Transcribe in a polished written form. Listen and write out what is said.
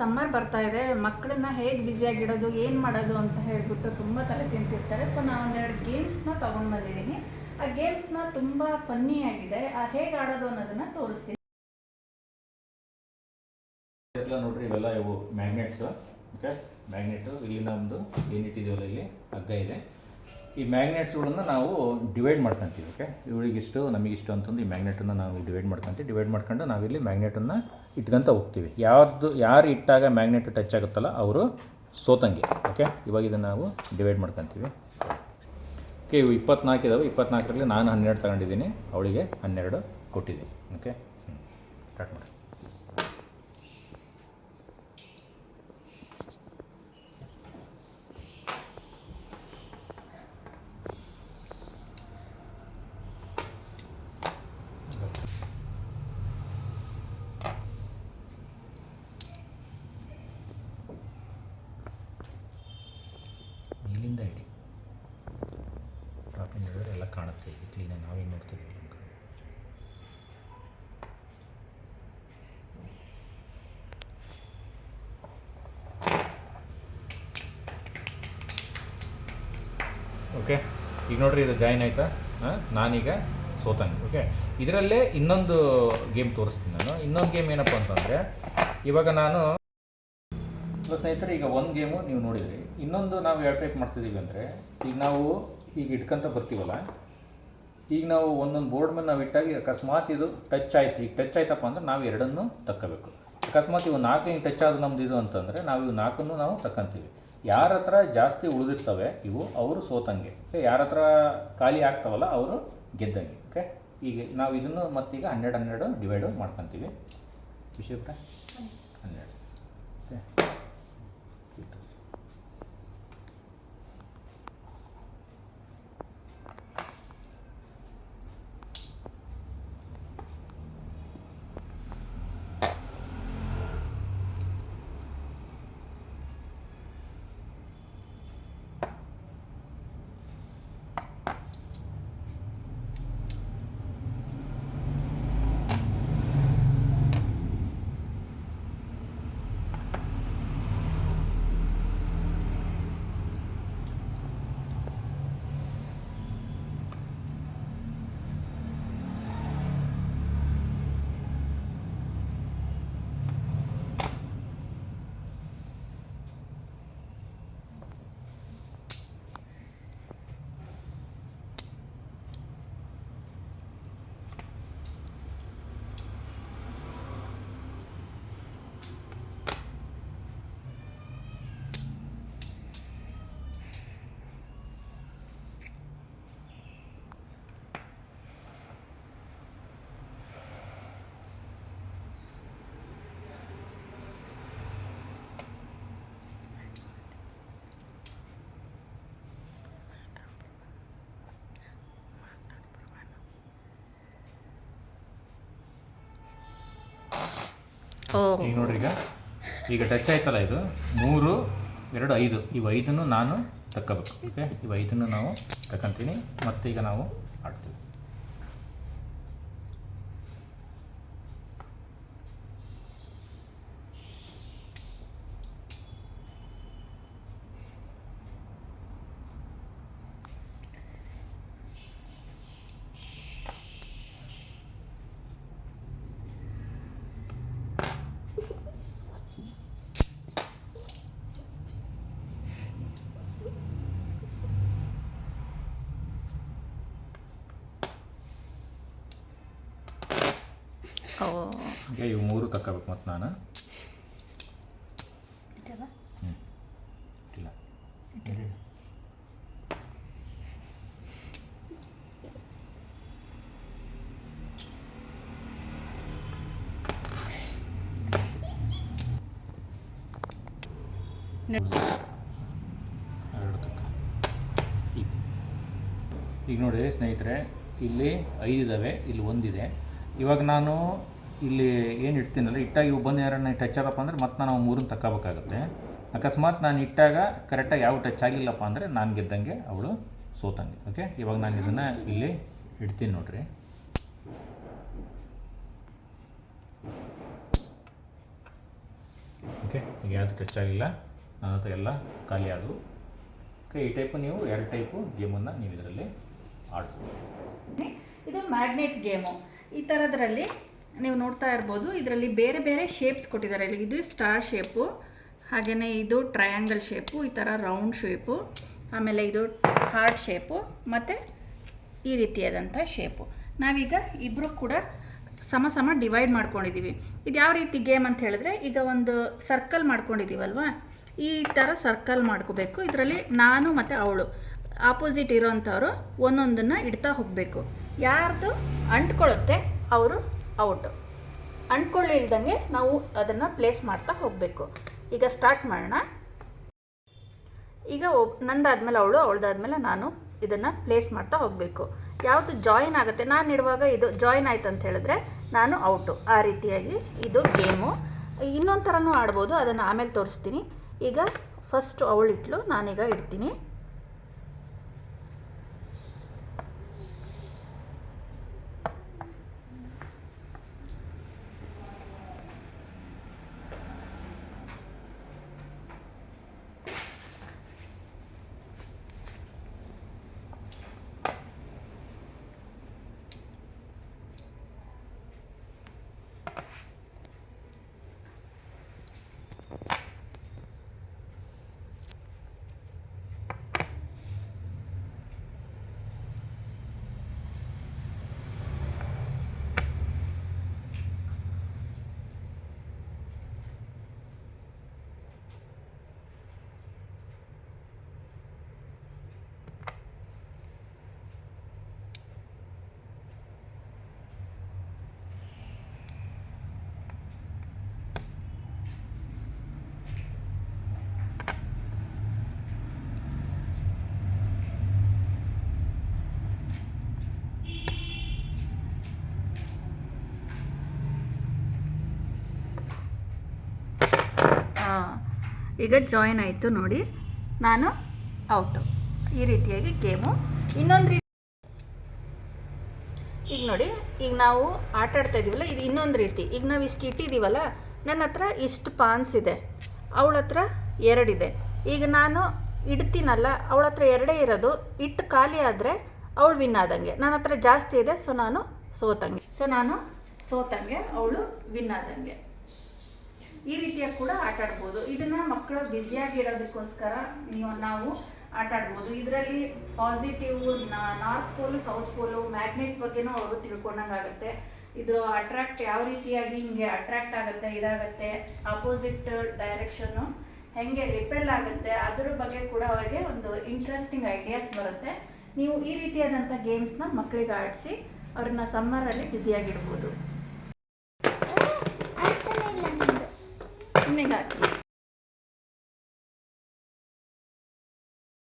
Summer ಬರ್ತಾ ಇದೆ, ಮಕ್ಕಳನ್ನ ಹೇಗೆ ಬ್ಯುಸಿಯಾಗಿಡೋದು, ಏನು ಮಾಡೋದು ಅಂತ ಹೇಳಿಬಿಟ್ಟು ತುಂಬ ತಲೆ ತಿಂತಿರ್ತಾರೆ. ಸೊ ನಾನು ಒಂದೆರಡು ಗೇಮ್ಸ್ನ ತೊಗೊಂಡು ಬಂದಿದ್ದೀನಿ. ಆ ಗೇಮ್ಸ್ನ ತುಂಬ ಫನ್ನಿಯಾಗಿದೆ, ಹೇಗೆ ಆಡೋದು ಅನ್ನೋದನ್ನು ತೋರಿಸ್ತೀನಿ. ಎಲ್ಲ ನೋಡ್ರಿ, ಇವೆಲ್ಲ ಇವು ಮ್ಯಾಗ್ನೆಟ್ಸು. ಓಕೆ, ಮ್ಯಾಗ್ನೆಟು ಇಲ್ಲಿ ನಮ್ಮದು ಏನಿಟ್ಟಿದೆಯಲ್ಲ ಇಲ್ಲಿ ಹಗ್ಗ ಇದೆ. ಈ ಮ್ಯಾಗ್ನೆಟ್ಸ್ಗಳನ್ನು ನಾವು ಡಿವೈಡ್ ಮಾಡ್ಕೊತೀವಿ. ಓಕೆ, ಇವಳಿಗಿಷ್ಟು ನಮಗಿಷ್ಟು ಅಂತಂದು ಈ ಮ್ಯಾಗ್ನೆಟನ್ನು ನಾವು ಡಿವೈಡ್ ಮಾಡ್ಕೊಂಡು ನಾವಿಲ್ಲಿ ಮ್ಯಾಗ್ನೆಟನ್ನು ಇಟ್ಕೊಂತ ಹೋಗ್ತೀವಿ. ಯಾರು ಇಟ್ಟಾಗ ಮ್ಯಾಗ್ನೆಟ್ ಟಚ್ ಆಗುತ್ತಲ್ಲ ಅವರು ಸೋತಂಗೆ. ಓಕೆ, ಇವಾಗ ಇದನ್ನು ನಾವು ಡಿವೈಡ್ ಮಾಡ್ಕೊತೀವಿ. ಓಕೆ, ಇವು 24 ಇದಾವೆ. 24ರಲ್ಲಿ ನಾನು 12 ತಗೊಂಡಿದ್ದೀನಿ, ಅವಳಿಗೆ 12 ಕೊಟ್ಟಿದ್ದೀನಿ. ಓಕೆ, ಸ್ಟಾರ್ಟ್ ಮಾಡಿ. ಇಲ್ಲಿಂದ ಇಡಿ, ಟಾಪಿಂದ ಹಿಡಿದ್ರೆ ಎಲ್ಲ ಕಾಣುತ್ತೆ. ಈಗ ಕ್ಲೀನಾಗಿ ನಾವೇನು ನೋಡ್ತೀವಿ. ಓಕೆ, ಈಗ ನೋಡ್ರಿ ಇದು ಜಾಯಿನ್ ಆಯಿತಾ. ನಾನೀಗ ಸೋತಂಗೆ. ಓಕೆ, ಇದರಲ್ಲೇ ಇನ್ನೊಂದು ಗೇಮ್ ತೋರಿಸ್ತೀನಿ ನಾನು. ಇನ್ನೊಂದು ಗೇಮ್ ಏನಪ್ಪ ಅಂತಂದರೆ, ಇವಾಗ ನಾನು ಸ್ನೇಹಿತರೆ ಈಗ ಒಂದು ಗೇಮು ನೀವು ನೋಡಿದ್ರಿ. ಇನ್ನೊಂದು ನಾವು ಯಾವ ಟೈಪ್ ಮಾಡ್ತಿದ್ದೀವಿ ಅಂದರೆ, ಈಗ ನಾವು ಈಗ ಇಟ್ಕೊಂತ ಬರ್ತೀವಲ್ಲ, ಈಗ ನಾವು ಒಂದೊಂದು ಬೋರ್ಡ್ ಮೇಲೆ ನಾವು ಇಟ್ಟಾಗಿ ಅಕಸ್ಮಾತ್ ಇದು ಟಚ್ ಆಯಿತು. ಈಗ ಟಚ್ ಆಯ್ತಪ್ಪ ಅಂದ್ರೆ ನಾವು ಎರಡನ್ನೂ ತಕ್ಕೋಬೇಕು. ಅಕಸ್ಮಾತ್ ಇವು 4 ಹಿಂಗೆ ಟಚ್ ಆದ ನಮ್ದು ಇದು ಅಂತಂದರೆ ನಾವು ಇವು 4 ನಾವು ತಕ್ಕಂತೀವಿ. ಯಾರ ಹತ್ರ ಜಾಸ್ತಿ ಉಳಿದಿರ್ತವೆ ಇವು ಅವರು ಸೋತಂಗೆ. ಓಕೆ, ಯಾರ ಹತ್ರ ಖಾಲಿ ಆಗ್ತಾವಲ್ಲ ಅವರು ಗೆದ್ದಂಗೆ. ಓಕೆ, ಈಗ ನಾವು ಇದನ್ನು ಮತ್ತೀಗ 12 ಡಿವೈಡು ಮಾಡ್ಕೊತೀವಿ. ವಿಷಯ 12. ಓಕೆ, ಈಗ ನೋಡ್ರಿ, ಈಗ ಟಚ್ ಆಯ್ತಲ್ಲ, ಇದು 3, 2, 5. ಇವು 5 ನಾನು ತಕ್ಕೋಬೇಕು. ಓಕೆ, ಇವು 5 ನಾವು ತಗೊಂತೀನಿ. ಮತ್ತು ಈಗ ನಾವು ಆಡ್ತೀವಿ. ಈಗ ಇವು 3 ತಕ್ಕೋಬೇಕು. ಮತ್ತು ನಾನು ಇಲ್ಲ ಈಗ ನೋಡಿ ಸ್ನೇಹಿತರೆ, ಇಲ್ಲಿ 5 ಇದ್ದಾವೆ, ಇಲ್ಲಿ 1 ಇದೆ. ಇವಾಗ ನಾನು ಇಲ್ಲಿ ಏನು ಇಡ್ತೀನಲ್ಲ, ಇಟ್ಟಾಗ ಇವು ಬಂದು ಯಾರನ್ನ ಟಚ್ ಆಗಪ್ಪ ಅಂದರೆ ಮತ್ತೆ ನಾವು 3 ತಗೋಬೇಕಾಗುತ್ತೆ. ಅಕಸ್ಮಾತ್ ನಾನು ಇಟ್ಟಾಗ ಕರೆಕ್ಟಾಗಿ ಯಾವ ಟಚ್ ಆಗಿಲ್ಲಪ್ಪ ಅಂದರೆ ನಾನು ಗೆದ್ದಂಗೆ, ಅವಳು ಸೋತಂಗೆ. ಓಕೆ, ಇವಾಗ ನಾನು ಇದನ್ನು ಇಲ್ಲಿ ಇಡ್ತೀನಿ ನೋಡ್ರಿ. ಓಕೆ, ಈಗ ಯಾವುದು ಟಚ್ ಆಗಿಲ್ಲ, ನನ್ನ ಹತ್ರ ಎಲ್ಲ ಖಾಲಿ ಆದವು. ಓಕೆ, ಈ ಟೈಪು ನೀವು 2 ಟೈಪು ಗೇಮನ್ನು ನೀವು ಇದರಲ್ಲಿ ಆಡ್ಬೋದು. ಇದು ಮ್ಯಾಗ್ನೆಟ್ ಗೇಮು. ಈ ಥರದ್ರಲ್ಲಿ ನೀವು ನೋಡ್ತಾ ಇರ್ಬೋದು, ಇದರಲ್ಲಿ ಬೇರೆ ಬೇರೆ ಶೇಪ್ಸ್ ಕೊಟ್ಟಿದ್ದಾರೆ. ಇಲ್ಲಿ ಇದು ಸ್ಟಾರ್ ಶೇಪು, ಹಾಗೆಯೇ ಇದು ಟ್ರಯಾಂಗಲ್ ಶೇಪು, ಈ ಥರ ರೌಂಡ್ ಶೇಪು, ಆಮೇಲೆ ಇದು ಹಾರ್ಟ್ ಶೇಪು, ಮತ್ತು ಈ ರೀತಿಯಾದಂಥ ಶೇಪು. ನಾವೀಗ ಇಬ್ಬರು ಕೂಡ ಸಮ ಡಿವೈಡ್ ಮಾಡ್ಕೊಂಡಿದ್ದೀವಿ. ಇದು ಯಾವ ರೀತಿ ಗೇಮ್ ಅಂತ ಹೇಳಿದ್ರೆ, ಈಗ ಒಂದು ಸರ್ಕಲ್ ಮಾಡ್ಕೊಂಡಿದ್ದೀವಲ್ವ, ಈ ಥರ ಸರ್ಕಲ್ ಮಾಡ್ಕೋಬೇಕು. ಇದರಲ್ಲಿ ನಾನು ಮತ್ತು ಅವಳು ಆಪೋಸಿಟ್ ಇರೋವಂಥವ್ರು ಒಂದೊಂದನ್ನು ಇಡ್ತಾ ಹೋಗಬೇಕು. ಯಾರ್ದು ಅಂಟ್ಕೊಳ್ಳುತ್ತೆ ಅವರು ಔಟು. ಅಂಟ್ಕೊಳ್ಳಿಲ್ದಂಗೆ ನಾವು ಅದನ್ನು ಪ್ಲೇಸ್ ಮಾಡ್ತಾ ಹೋಗಬೇಕು. ಈಗ ಸ್ಟಾರ್ಟ್ ಮಾಡೋಣ. ಈಗ ನಂದಾದ್ಮೇಲೆ ಅವಳು, ಅವಳದಾದ್ಮೇಲೆ ನಾನು ಇದನ್ನು ಪ್ಲೇಸ್ ಮಾಡ್ತಾ ಹೋಗಬೇಕು. ಯಾವುದು ಜಾಯಿನ್ ಆಗುತ್ತೆ, ನಾನು ಇಡುವಾಗ ಇದು ಜಾಯಿನ್ ಆಯ್ತು ಅಂತ ಹೇಳಿದ್ರೆ ನಾನು ಔಟು. ಆ ರೀತಿಯಾಗಿ ಇದು ಗೇಮು. ಇನ್ನೊಂದು ಥರನೂ ಆಡ್ಬೋದು, ಅದನ್ನು ಆಮೇಲೆ ತೋರಿಸ್ತೀನಿ. ಈಗ ಫಸ್ಟು ಅವಳಿಟ್ಲು, ನಾನೀಗ ಇಡ್ತೀನಿ. ಈಗ ಜಾಯಿನ್ ಆಯಿತು ನೋಡಿ, ನಾನು ಔಟು. ಈ ರೀತಿಯಾಗಿ ಗೇಮು. ಇನ್ನೊಂದು ರೀತಿ ಈಗ ನೋಡಿ, ಈಗ ನಾವು ಆಟ ಆಡ್ತಾ ಇದ್ದೀವಲ್ಲ, ಇದು ಇನ್ನೊಂದು ರೀತಿ. ಈಗ ನಾವು ಇಷ್ಟು ಇಟ್ಟಿದ್ದೀವಲ್ಲ, ನನ್ನ ಹತ್ರ ಇಷ್ಟು ಪಾನ್ಸ್ ಇದೆ, ಅವಳ ಹತ್ರ 2 ಇದೆ. ಈಗ ನಾನು ಇಡ್ತೀನಲ್ಲ, ಅವಳ ಹತ್ರ 2 ಇರೋದು, ಇಟ್ಟು ಖಾಲಿ ಆದರೆ ಅವಳು ವಿನ್ ಆದಂಗೆ. ನನ್ನ ಹತ್ರ ಜಾಸ್ತಿ ಇದೆ, ಸೊ ನಾನು ಸೋತಂಗೆ, ಅವಳು ವಿನ್ ಆದಂಗೆ. ಈ ರೀತಿಯಾಗಿ ಕೂಡ ಆಟ ಆಡ್ಬೋದು. ಇದನ್ನು ಮಕ್ಕಳು ಬ್ಯುಸಿಯಾಗಿರೋದಕ್ಕೋಸ್ಕರ ನಾವು ಆಟ ಆಡ್ಬೋದು. ಇದರಲ್ಲಿ ಪಾಸಿಟಿವ್, ನಾರ್ತ್ ಪೋಲು, ಸೌತ್ ಪೋಲು, ಮ್ಯಾಗ್ನೆಟ್ ಬಗ್ಗೆನೂ ಅವರು ತಿಳ್ಕೊಂಡಂಗಾಗುತ್ತೆ. ಇದು ಅಟ್ರಾಕ್ಟ್ ಯಾವ ರೀತಿಯಾಗಿ ಹಿಂಗೆ ಅಟ್ರಾಕ್ಟ್ ಆಗುತ್ತೆ, ಇದಾಗುತ್ತೆ, ಆಪೋಸಿಟ್ ಡೈರೆಕ್ಷನ್ನು ಹೇಗೆ ರಿಪೆಲ್ ಆಗುತ್ತೆ, ಅದ್ರ ಬಗ್ಗೆ ಕೂಡ ಅವರಿಗೆ ಒಂದು ಇಂಟ್ರೆಸ್ಟಿಂಗ್ ಐಡಿಯಾಸ್ ಬರುತ್ತೆ. ನೀವು ಈ ರೀತಿಯಾದಂಥ ಗೇಮ್ಸ್ನ ಮಕ್ಕಳಿಗೆ ಆಡಿಸಿ ಅವ್ರನ್ನ ಸಮ್ಮರಲ್ಲಿ ಬ್ಯುಸಿಯಾಗಿಡ್ಬೋದು. ಹಾಕಿ